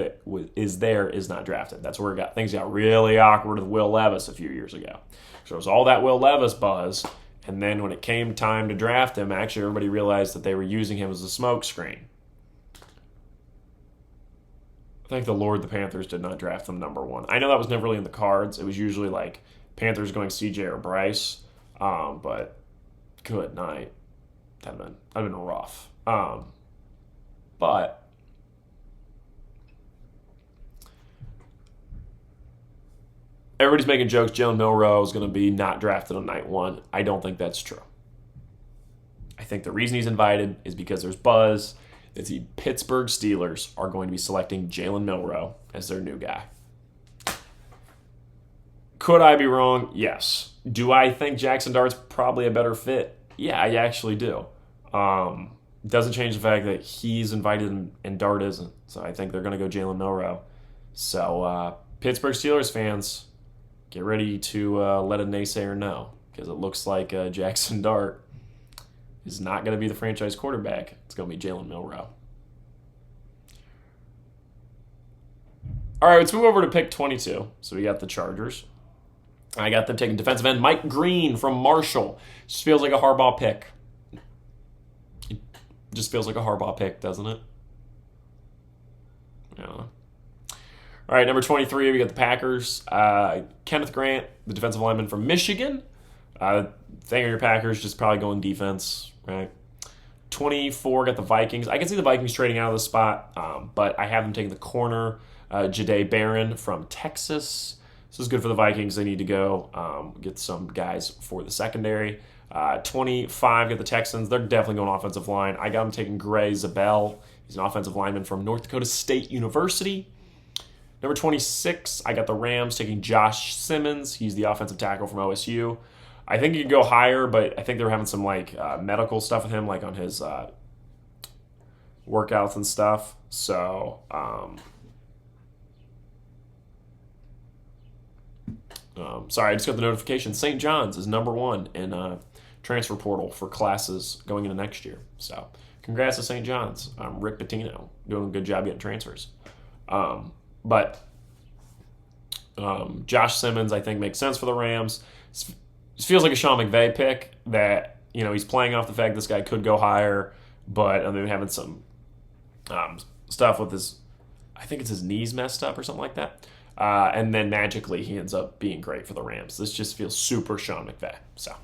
is there is not drafted. That's where things got really awkward with Will Levis a few years ago. So it was all that Will Levis buzz, and then when it came time to draft him, actually everybody realized that they were using him as a smokescreen. Thank the Lord the Panthers did not draft them number one. I know that was never really in the cards. It was usually like Panthers going CJ or Bryce, but good night. That'd have been rough. But everybody's making jokes. Jalen Milroe is going to be not drafted on night one. I don't think that's true. I think the reason he's invited is because there's buzz that the Pittsburgh Steelers are going to be selecting Jalen Milroe as their new guy. Could I be wrong? Yes. Do I think Jackson Dart's probably a better fit? Yeah, I actually do. Doesn't change the fact that he's invited and Dart isn't. So I think they're going to go Jalen Milroe. So Pittsburgh Steelers fans, get ready to let a naysayer know, because it looks like Jackson Dart is not going to be the franchise quarterback. It's going to be Jalen Milroe. All right, let's move over to pick 22. So we got the Chargers. I got them taking defensive end Mike Green from Marshall. Just feels like a Harbaugh pick. It just feels like a Harbaugh pick, doesn't it? Yeah. All right, number 23, we got the Packers. Kenneth Grant, the defensive lineman from Michigan. Thing of your Packers, just probably going defense, right? 24, got the Vikings. I can see the Vikings trading out of the spot, but I have them taking the corner, Jahdae Barron from Texas. This is good for the Vikings. They need to go get some guys for the secondary. 25, got the Texans. They're definitely going offensive line. I got them taking Gray Zabel. He's an offensive lineman from North Dakota State University. Number 26, I got the Rams taking Josh Simmons. He's the offensive tackle from OSU. I think he could go higher, but I think they're having some medical stuff with him, like on his workouts and stuff. So, sorry, I just got the notification. St. John's is number one in transfer portal for classes going into next year. So, congrats to St. John's. Rick Pitino doing a good job getting transfers. But Josh Simmons, I think, makes sense for the Rams. It feels like a Sean McVay pick that, he's playing off the fact this guy could go higher, but having some stuff with I think it's his knees messed up or something like that. And then magically he ends up being great for the Rams. This just feels super Sean McVay. So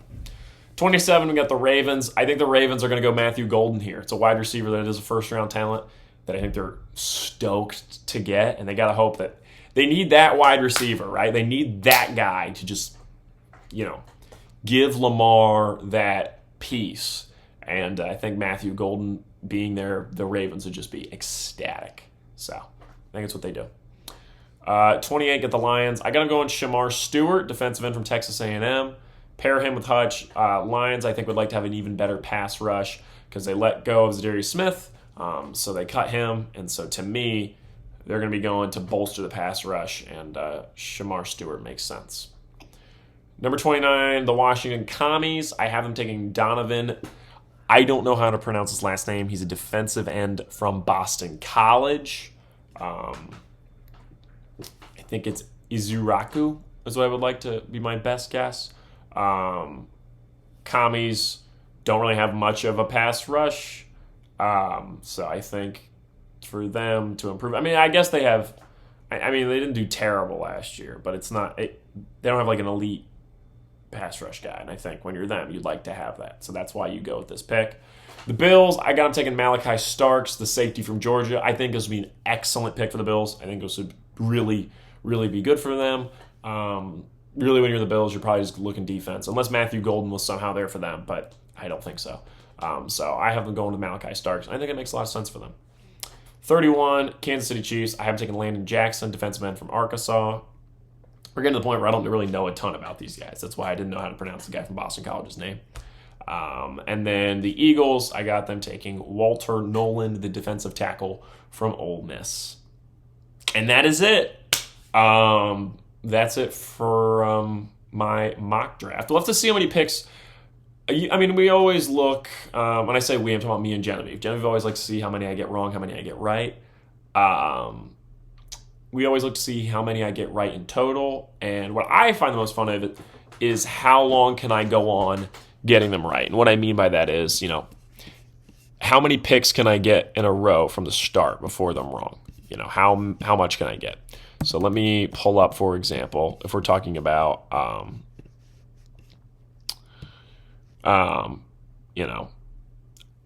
27, we got the Ravens. I think the Ravens are going to go Matthew Golden here. It's a wide receiver that is a first-round talent that I think they're stoked to get, and they got to hope that they need that wide receiver, right? They need that guy to just, give Lamar that piece. And I think Matthew Golden being there, the Ravens would just be ecstatic. So I think it's what they do. 28, get the Lions. I got to go in Shamar Stewart, defensive end from Texas A&M. Pair him with Hutch. Lions, I think, would like to have an even better pass rush because they let go of Zadarius Smith, so they cut him. And so to me, they're going to be going to bolster the pass rush, and Shamar Stewart makes sense. Number 29, the Washington Commies. I have them taking Donovan. I don't know how to pronounce his last name. He's a defensive end from Boston College. I think it's Izuraku is what I would like to be my best guess. Commies don't really have much of a pass rush. So I think for them to improve, I guess they have, they didn't do terrible last year, but it's not, they don't have like an elite pass rush guy, and I think when you're them, you'd like to have that. So that's why you go with this pick. The Bills, I got them taking Malachi Starks, the safety from Georgia. I think this would be an excellent pick for the Bills. I think this would really, really be good for them. Really, when you're the Bills, you're probably just looking defense, unless Matthew Golden was somehow there for them, but I don't think so. So I have them going to Malachi Starks. I think it makes a lot of sense for them. 31, Kansas City Chiefs. I have taken Landon Jackson, defensive end from Arkansas. We're getting to the point where I don't really know a ton about these guys. That's why I didn't know how to pronounce the guy from Boston College's name. And then the Eagles, I got them taking Walter Nolan, the defensive tackle from Ole Miss. And that is it. That's it for my mock draft. We'll have to see how many picks I mean, we always look, when I say we, I'm talking about me and Genevieve. Genevieve always likes to see how many I get wrong, how many I get right. Um, we always look to see how many I get right in total. And what I find the most fun of it is how long can I go on getting them right. And what I mean by that is, how many picks can I get in a row from the start before them wrong? How much can I get? So let me pull up, for example, if we're talking about, you know,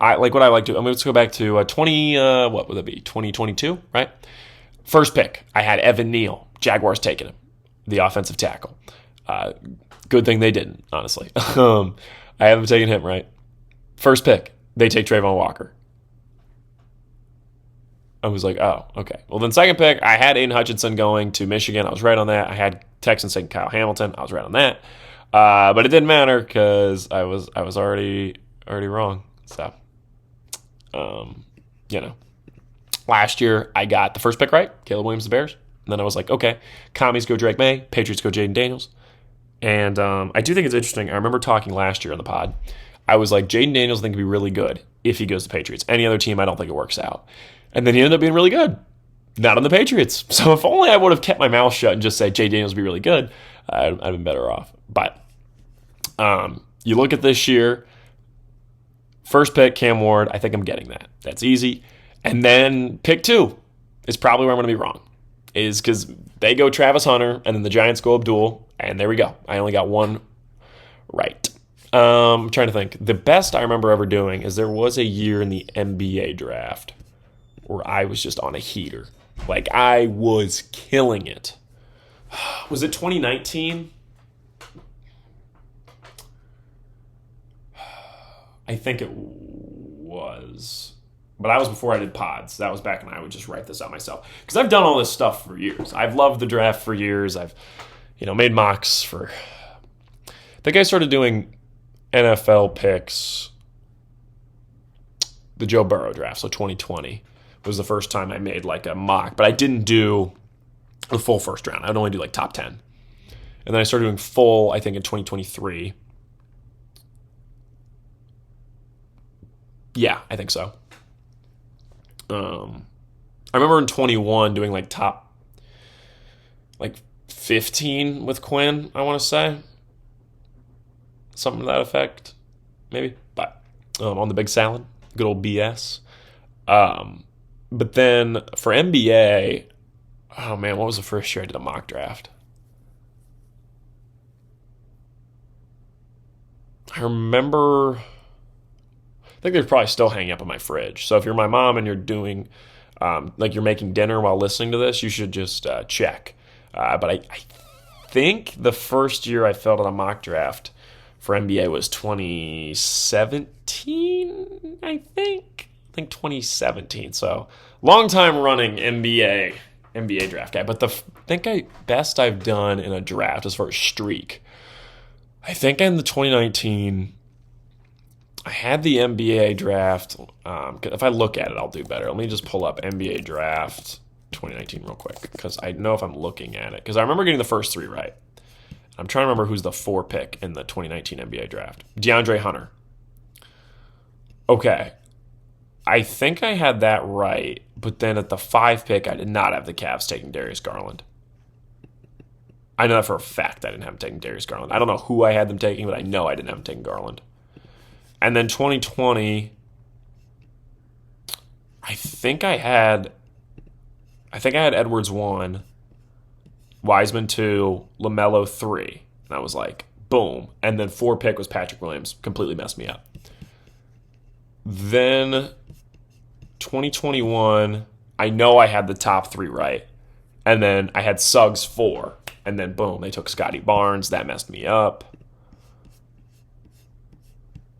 I like what I like to. Let's go back to 20. What would it be? 2022, right? First pick, I had Evan Neal. Jaguars taking him, the offensive tackle. Good thing they didn't, honestly. I haven't taken him, right? First pick, they take Trayvon Walker. I was like, oh, okay. Well, then second pick, I had Aiden Hutchinson going to Michigan. I was right on that. I had Texans taking Kyle Hamilton. I was right on that. But it didn't matter because I was already wrong. So, you know, last year I got the first pick right, Caleb Williams, the Bears. And then I was like, okay, Commies go Drake May, Patriots go Jaden Daniels. And I do think it's interesting. I remember talking last year on the pod. I was like, Jaden Daniels I think could be really good if he goes to Patriots. Any other team, I don't think it works out. And then he ended up being really good. Not on the Patriots. So if only I would have kept my mouth shut and just said Jay Daniels would be really good, I'd have been better off. But you look at this year, first pick, Cam Ward, I think I'm getting that. That's easy. And then pick 2 is probably where I'm going to be wrong. Is because they go Travis Hunter, and then the Giants go Abdul, and there we go. I only got one right. I'm trying to think. The best I remember ever doing is there was a year in the NBA draft where I was just on a heater. Like, I was killing it. Was it 2019? I think it was. But that was before I did pods. That was back when I would just write this out myself. Because I've done all this stuff for years. I've loved the draft for years. I've, made mocks for... I think I started doing NFL picks the Joe Burrow draft, so 2020 was the first time I made like a mock, but I didn't do the full first round. I would only do like top 10. And then I started doing full, I think, in 2023. Yeah, I think so. I remember in 21 doing like top like 15 with Quinn, I want to say. Something to that effect, maybe. But on the big salad, good old BS. But then for NBA, oh man, what was the first year I did a mock draft? I remember, I think they're probably still hanging up on my fridge. So if you're my mom and you're doing, like you're making dinner while listening to this, you should just check. But I think the first year I filled out a mock draft for NBA was 2017, I think 2017. So long time running NBA draft guy. But best I've done in a draft as far as streak, I think in the 2019, I had the NBA draft. If I look at it, I'll do better. Let me just pull up NBA draft 2019 real quick because I know if I'm looking at it. Because I remember getting the first 3 right. I'm trying to remember who's the 4 pick in the 2019 NBA draft. DeAndre Hunter. Okay. I think I had that right, but then at the 5 pick, I did not have the Cavs taking Darius Garland. I know that for a fact I didn't have them taking Darius Garland. I don't know who I had them taking, but I know I didn't have them taking Garland. And then 2020, I think I had Edwards 1, Wiseman 2, LaMelo 3. And I was like, boom. And then 4 pick was Patrick Williams. Completely messed me up. Then 2021, I know I had the top 3 right. And then I had Suggs 4. And then boom, they took Scotty Barnes. That messed me up.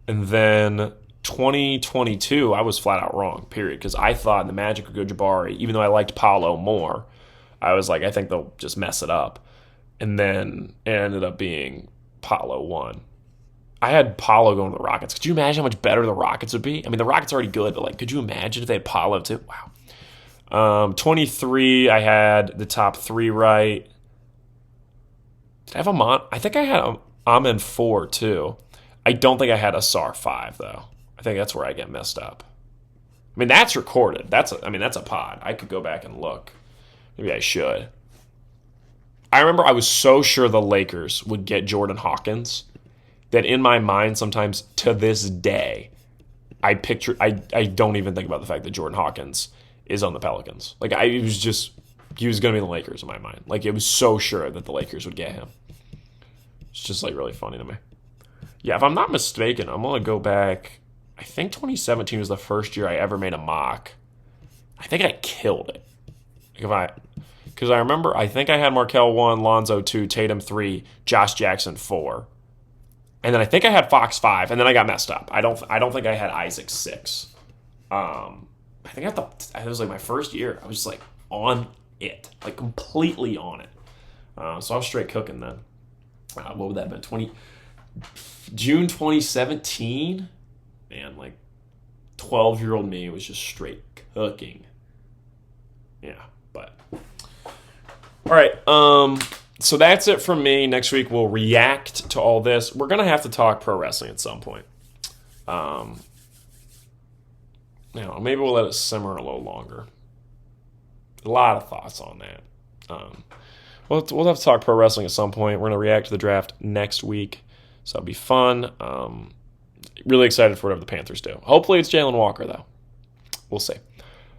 And then 2022, I was flat out wrong, period. Because I thought the Magic would go Jabari, even though I liked Paolo more. I was like, I think they'll just mess it up. And then it ended up being Paolo 1. I had Paolo going to the Rockets. Could you imagine how much better the Rockets would be? I mean, the Rockets are already good, but like, could you imagine if they had Paolo too? Wow. 23, I had the top 3 right. Did I have Amon? I think I had Amen 4 too. I don't think I had a SAR 5, though. I think that's where I get messed up. I mean, that's recorded. That's a pod. I could go back and look. Maybe I should. I remember I was so sure the Lakers would get Jordan Hawkins that in my mind, sometimes to this day, I don't even think about the fact that Jordan Hawkins is on the Pelicans. Like, he was going to be the Lakers in my mind. Like, it was so sure that the Lakers would get him. It's just, like, really funny to me. Yeah, if I'm not mistaken, I'm going to go back. I think 2017 was the first year I ever made a mock. I think I killed it. Because I remember, I think I had Markelle 1, Lonzo 2, Tatum 3, Josh Jackson 4. And then I think I had Fox 5, and then I got messed up. I don't think I had Isaac 6. I think it was like my first year. I was just like on it, like completely on it. So I was straight cooking then. What would that have been? June 2017? Man, like 12-year-old me was just straight cooking. Yeah, but all right. So that's it from me. Next week we'll react to all this. We're gonna have to talk pro wrestling at some point. Maybe we'll let it simmer a little longer. A lot of thoughts on that. We'll have to talk pro wrestling at some point. We're gonna react to the draft next week, so it'll be fun. Really excited for whatever the Panthers do. Hopefully it's Jalen Walker though. We'll see.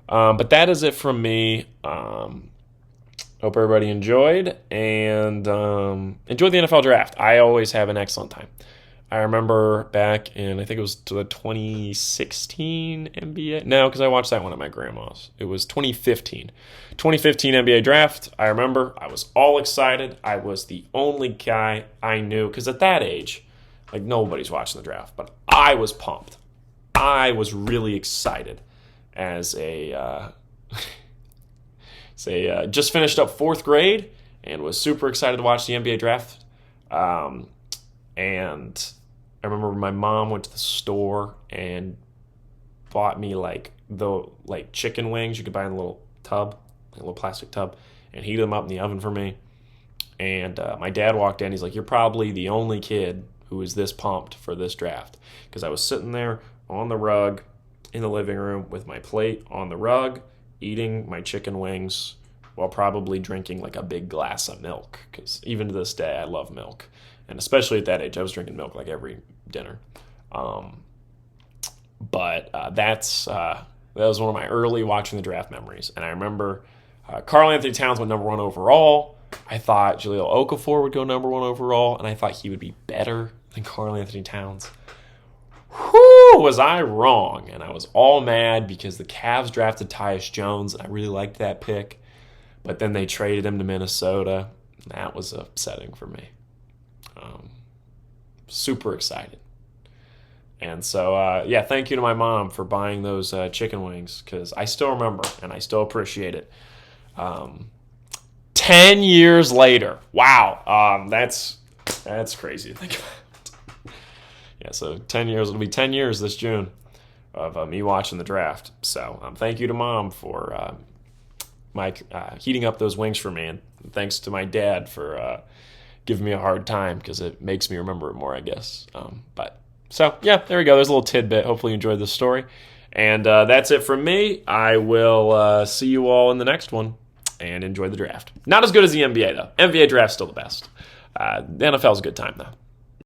But that is it from me. Hope everybody enjoyed and enjoyed the NFL draft. I always have an excellent time. I remember back in, I think it was to the 2016 NBA. No, because I watched that one at my grandma's. It was 2015. 2015 NBA draft. I remember I was all excited. I was the only guy I knew, because at that age, like nobody's watching the draft, but I was pumped. I was really excited as just finished up 4th grade and was super excited to watch the NBA draft. And I remember my mom went to the store and bought me like chicken wings you could buy in a little tub, a little plastic tub, and heated them up in the oven for me. And my dad walked in. He's like, "You're probably the only kid who is this pumped for this draft," because I was sitting there on the rug in the living room with my plate on the rug, eating my chicken wings while probably drinking like a big glass of milk, because even to this day I love milk, and especially at that age I was drinking milk like every dinner. That was one of my early watching the draft memories. And I remember Karl Anthony Towns went number 1 overall. I thought Jahlil Okafor would go number 1 overall, and I thought he would be better than Karl Anthony Towns. Whew, was I wrong? And I was all mad because the Cavs drafted Tyus Jones, and I really liked that pick. But then they traded him to Minnesota. That was upsetting for me. Super excited. And so, thank you to my mom for buying those chicken wings, because I still remember and I still appreciate it. 10 years later. Wow. That's crazy to think about. Yeah, so 10 years. It'll be 10 years this June of me watching the draft. So thank you to Mom for my heating up those wings for me. And thanks to my dad for giving me a hard time, because it makes me remember it more, I guess. So, there we go. There's a little tidbit. Hopefully you enjoyed this story. And that's it from me. I will see you all in the next one, and enjoy the draft. Not as good as the NBA, though. NBA draft's still the best. The NFL's a good time, though.